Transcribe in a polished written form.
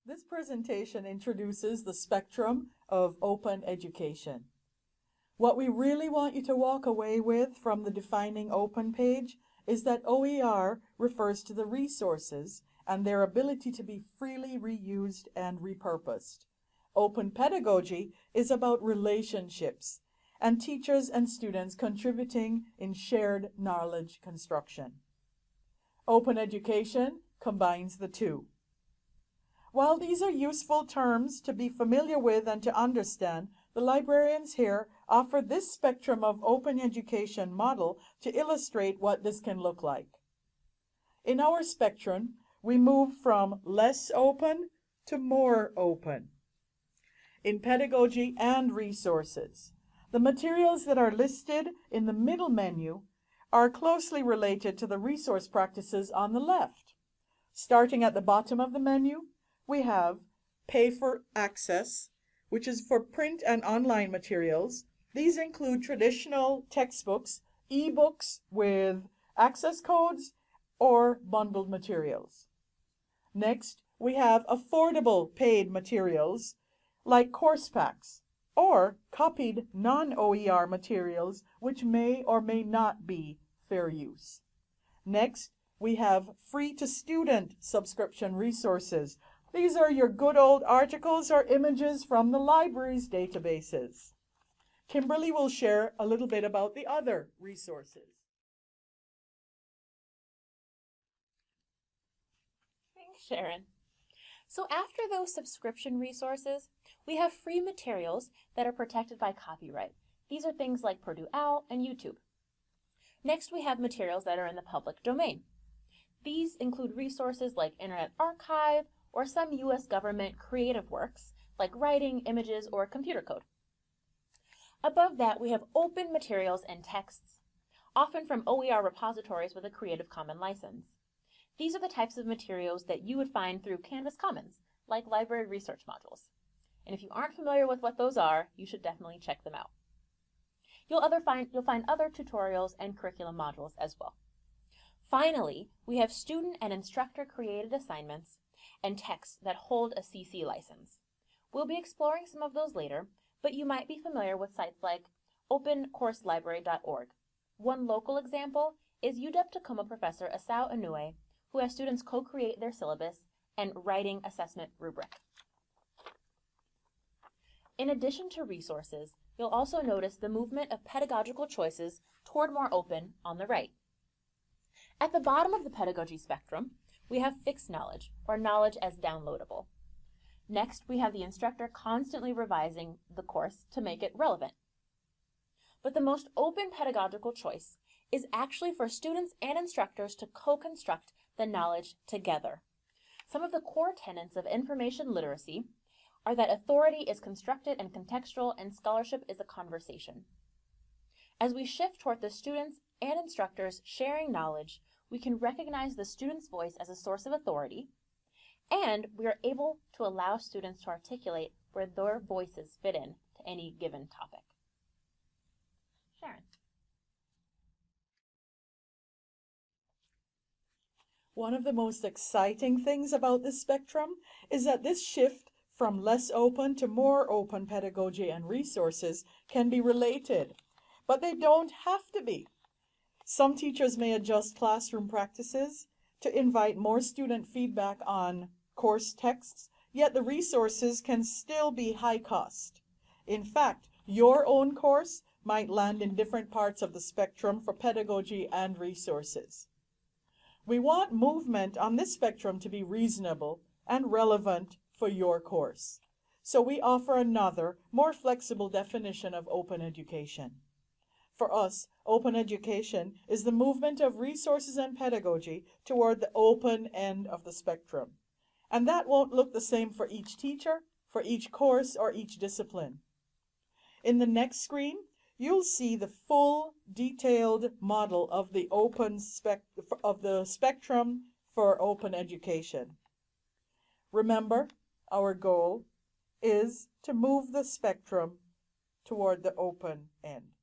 This presentation introduces the spectrum of open education. What we really want you to walk away with from the Defining Open page is that OER refers to the resources and their ability to be freely reused and repurposed. Open pedagogy is about relationships and teachers and students contributing in shared knowledge construction. Open education combines the two. While these are useful terms to be familiar with and to understand, the librarians here offer this spectrum of open education model to illustrate what this can look like. In our spectrum, we move from less open to more open. In pedagogy and resources, the materials that are listed in the middle menu are closely related to the resource practices on the left. Starting at the bottom of the menu, we have Pay for Access, which is for print and online materials. These include traditional textbooks, e-books with access codes, or bundled materials. Next, we have affordable paid materials like course packs or copied non-OER materials which may or may not be fair use. Next, we have free-to-student subscription resources. These are your good old articles or images from the library's databases. Kimberly will share a little bit about the other resources. Thanks, Sharon. So after those subscription resources, we have free materials that are protected by copyright. These are things like Purdue OWL and YouTube. Next, we have materials that are in the public domain. These include resources like Internet Archive, or some U.S. government creative works, like writing, images, or computer code. Above that, we have open materials and texts, often from OER repositories with a Creative Commons license. These are the types of materials that you would find through Canvas Commons, like library research modules. And if you aren't familiar with what those are, you should definitely check them out. You'll find other tutorials and curriculum modules as well. Finally, we have student and instructor-created assignments and texts that hold a CC license. We'll be exploring some of those later, but you might be familiar with sites like openCourseLibrary.org. One local example is UW-Tacoma professor Asao Inoue, who has students co-create their syllabus and writing assessment rubric. In addition to resources, you'll also notice the movement of pedagogical choices toward more open on the right. At the bottom of the pedagogy spectrum, we have fixed knowledge, or knowledge as downloadable. Next, we have the instructor constantly revising the course to make it relevant. But the most open pedagogical choice is actually for students and instructors to co-construct the knowledge together. Some of the core tenets of information literacy are that authority is constructed and contextual, and scholarship is a conversation. As we shift toward the students and instructors sharing knowledge, we can recognize the student's voice as a source of authority, and we are able to allow students to articulate where their voices fit in to any given topic. Sharon. One of the most exciting things about this spectrum is that this shift from less open to more open pedagogy and resources can be related, but they don't have to be. Some teachers may adjust classroom practices to invite more student feedback on course texts, yet the resources can still be high cost. In fact, your own course might land in different parts of the spectrum for pedagogy and resources. We want movement on this spectrum to be reasonable and relevant for your course. So we offer another, more flexible definition of open education. For us, open education is the movement of resources and pedagogy toward the open end of the spectrum. And that won't look the same for each teacher, for each course, or each discipline. In the next screen, you'll see the full detailed model of the spectrum for open education. Remember, our goal is to move the spectrum toward the open end.